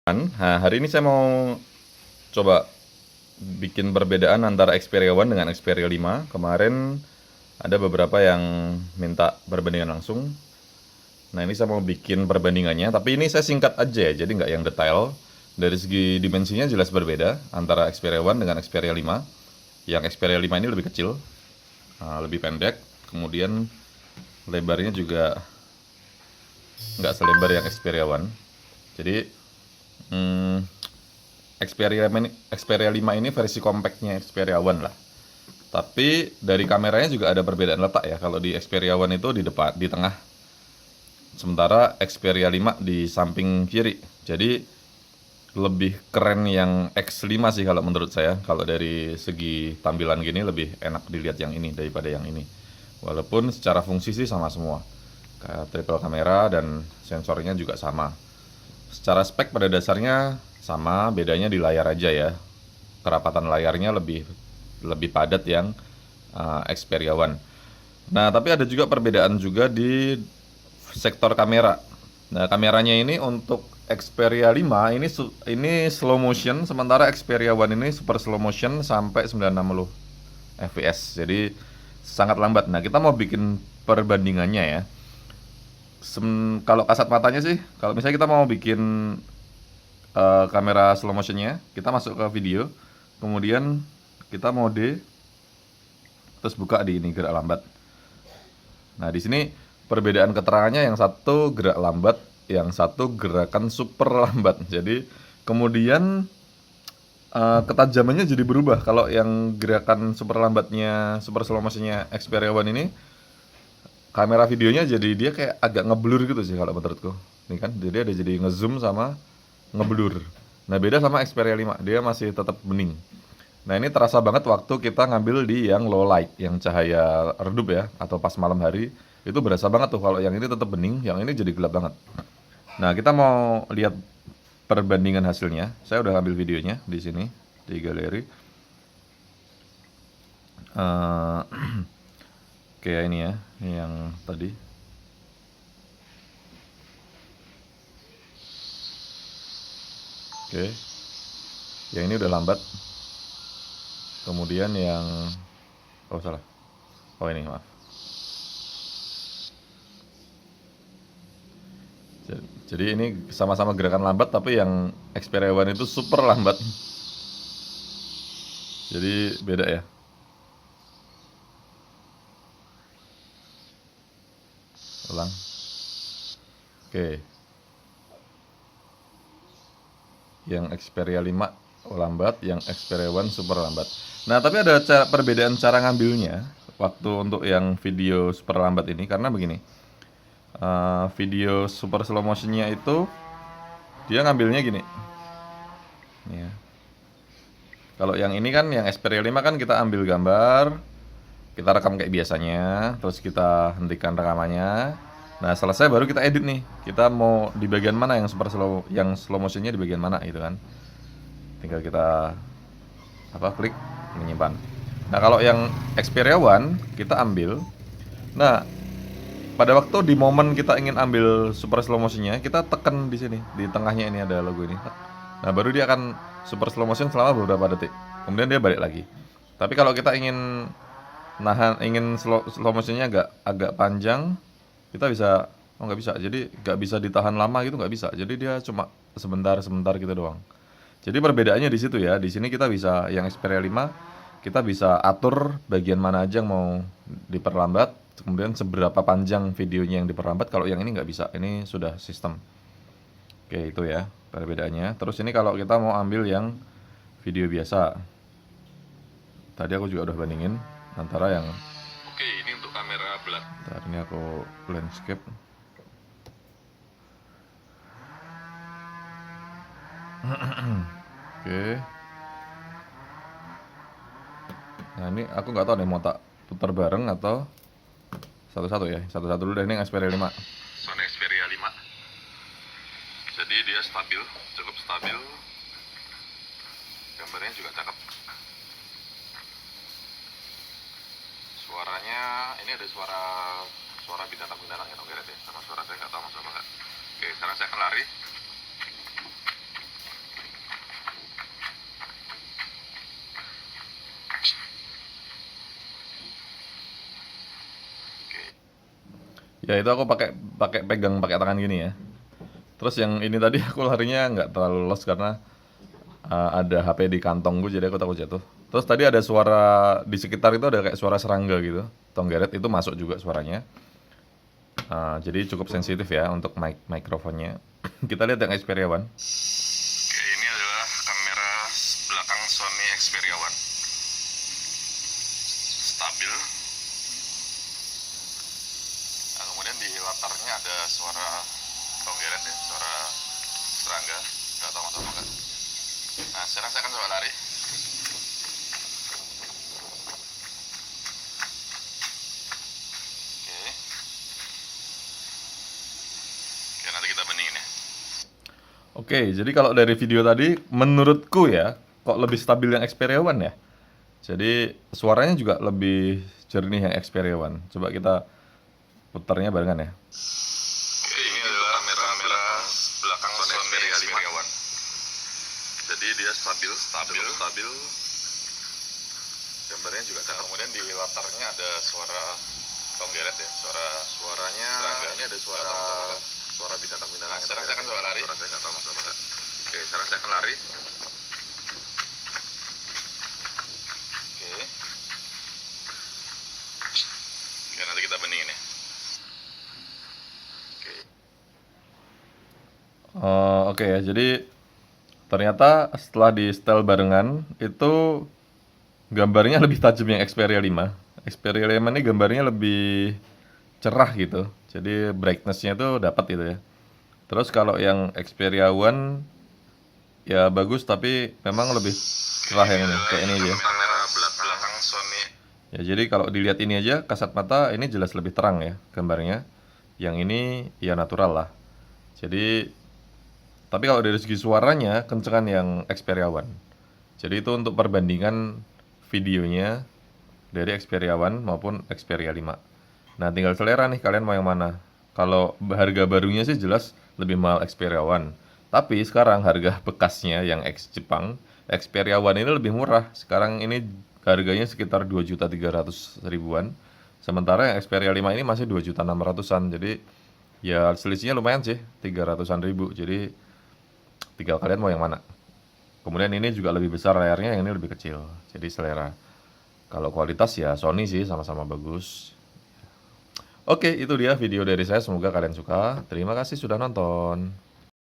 Nah, hari ini saya mau coba bikin perbedaan antara Xperia One dengan Xperia 5. Kemarin ada beberapa yang minta perbandingan langsung. Nah, ini saya mau bikin perbandingannya, tapi ini saya singkat aja ya, jadi nggak yang detail. Dari segi dimensinya jelas berbeda antara Xperia One dengan Xperia 5. Yang Xperia 5 ini lebih kecil, lebih pendek, kemudian lebarnya juga nggak selebar yang Xperia One. Jadi, Xperia 5 ini versi compactnya Xperia One lah. Tapi dari kameranya juga ada perbedaan letak ya. Kalau di Xperia One itu di depan, di tengah. Sementara Xperia 5 di samping kiri. Jadi lebih keren yang X5 sih kalau menurut saya. Kalau dari segi tampilan gini lebih enak dilihat yang ini daripada yang ini. Walaupun secara fungsi sih sama semua. Kayak triple kamera dan sensornya juga sama. Secara spek pada dasarnya sama, bedanya di layar aja ya. Kerapatan layarnya lebih padat yang Xperia One. Nah, tapi ada juga perbedaan juga di sektor kamera. Nah, kameranya ini untuk Xperia 5 ini slow motion, sementara Xperia One ini super slow motion sampai 960 fps. Jadi sangat lambat. Nah, kita mau bikin perbandingannya ya. Kalau kasat matanya sih, kalau misalnya kita mau bikin kamera slow motionnya, kita masuk ke video, kemudian kita mode, terus buka di ini gerak lambat. Nah, di sini perbedaan keterangannya, yang satu gerak lambat, yang satu gerakan super lambat. Jadi kemudian ketajamannya jadi berubah. Kalau yang gerakan super lambatnya, super slow motionnya Xperia One ini, kamera videonya jadi dia kayak agak ngeblur gitu sih kalau menurutku. Ini kan jadi ada jadi ngezoom sama ngeblur. Nah, beda sama Xperia 5, dia masih tetap bening. Nah, ini terasa banget waktu kita ngambil di yang low light, yang cahaya redup ya, atau pas malam hari, itu berasa banget tuh kalau yang ini tetap bening, yang ini jadi gelap banget. Nah, kita mau lihat perbandingan hasilnya. Saya udah ambil videonya di sini di galeri. Kayak ini ya, yang tadi. Oke, yang ini udah lambat. Kemudian yang, oh salah, oh ini maaf. Jadi ini sama-sama gerakan lambat, tapi yang Xperia One itu super lambat. Jadi beda ya. Ulang. Oke. Yang Xperia 5 lambat, yang Xperia One super lambat. Nah, tapi ada perbedaan cara ngambilnya waktu untuk yang video super lambat ini, karena begini. Video super slow motionnya itu dia ngambilnya gini. Ya. Kalau yang ini kan, yang Xperia 5 kan kita ambil gambar, kita rekam kayak biasanya, terus kita hentikan rekamannya. Nah, selesai baru kita edit nih. Kita mau di bagian mana yang super slow, yang slow motionnya di bagian mana gitu kan. Tinggal kita klik menyimpan. Nah, kalau yang Xperia One kita ambil. Nah, pada waktu di momen kita ingin ambil super slow motionnya, kita tekan di sini, di tengahnya ini ada logo ini. Nah, baru dia akan super slow motion selama beberapa detik. Kemudian dia balik lagi. Tapi kalau kita ingin slow motionnya agak panjang, kita bisa, oh nggak bisa. Jadi nggak bisa ditahan lama gitu, nggak bisa. Jadi dia cuma sebentar gitu doang. Jadi perbedaannya di situ ya. Di sini kita bisa, yang Xperia 5 kita bisa atur bagian mana aja yang mau diperlambat, kemudian seberapa panjang videonya yang diperlambat. Kalau yang ini nggak bisa, ini sudah sistem. Oke, itu ya perbedaannya. Terus ini kalau kita mau ambil yang video biasa, tadi aku juga udah bandingin antara yang, oke, ini untuk kamera belakang. Ntar ini aku landscape. Oke. Nah, ini aku nggak tahu nih mau tak putar bareng atau satu-satu ya. Satu-satu dulu deh. Ini Xperia 5. Sony Xperia 5. Jadi dia stabil, cukup stabil. Gambarnya juga cakep. Suaranya, ini ada suara binatang-binatang ya, ya, sama suara saya nggak tahu sama nggak. Oke, sekarang saya akan lari. Ya itu aku pakai pakai pegang pakai tangan gini ya. Terus yang ini tadi aku larinya nggak terlalu los karena ada HP di kantongku jadi aku takut jatuh. Terus tadi ada suara di sekitar itu ada kayak suara serangga gitu. Tonggeret itu masuk juga suaranya. Jadi cukup sensitif ya untuk mikrofonnya. Kita lihat yang Xperia One. Oke, ini adalah kamera belakang Sony Xperia One. Stabil. Nah, kemudian di latarnya ada suara tonggeret ya, suara serangga. Nggak tahu masuk apa enggak. Nah, sekarang saya akan coba lari. Oke, nanti kita bandingin ya. Oke, jadi kalau dari video tadi, menurutku ya, kok lebih stabil yang Xperia One ya. Jadi suaranya juga lebih jernih yang Xperia One. Coba kita putarnya barengan ya. Oke, ini adalah kamera belakang Sony Xperia One. Jadi dia stabil. Gambarnya juga cakep. Kemudian di latarnya ada suara tonggeret ya, suaranya serangga. Ini ada suara binatang-binatang. Nah, sekarang saya akan coba lari. Saya nggak tahu masuk apa. Oke, sekarang saya akan lari. Oke, nanti kita bandingin ya. Oke ya, jadi ternyata setelah di setel barengan itu gambarnya lebih tajam yang Xperia 5. Xperia 5 ini gambarnya lebih cerah gitu. Jadi brightness-nya itu dapat gitu ya. Terus kalau yang Xperia One ya bagus tapi memang lebih cerah yang ini, kayak ini aja. Kamera belakang Sony. Ya jadi kalau dilihat ini aja kasat mata ini jelas lebih terang ya gambarnya. Yang ini ya natural lah. Jadi tapi kalau dari segi suaranya kencengan yang Xperia One. Jadi itu untuk perbandingan videonya dari Xperia One maupun Xperia 5. Nah, tinggal selera nih kalian mau yang mana. Kalau harga barunya sih jelas lebih mahal Xperia One. Tapi sekarang harga bekasnya yang X Jepang, Xperia One ini lebih murah. Sekarang ini harganya sekitar 2.300.000-an. Sementara yang Xperia 5 ini masih 2.600.000-an. Jadi ya selisihnya lumayan sih, 300-an ribu. Jadi tinggal kalian mau yang mana. Kemudian ini juga lebih besar layarnya, yang ini lebih kecil. Jadi selera. Kalau kualitas ya Sony sih sama-sama bagus. Oke, itu dia video dari saya. Semoga kalian suka. Terima kasih sudah nonton.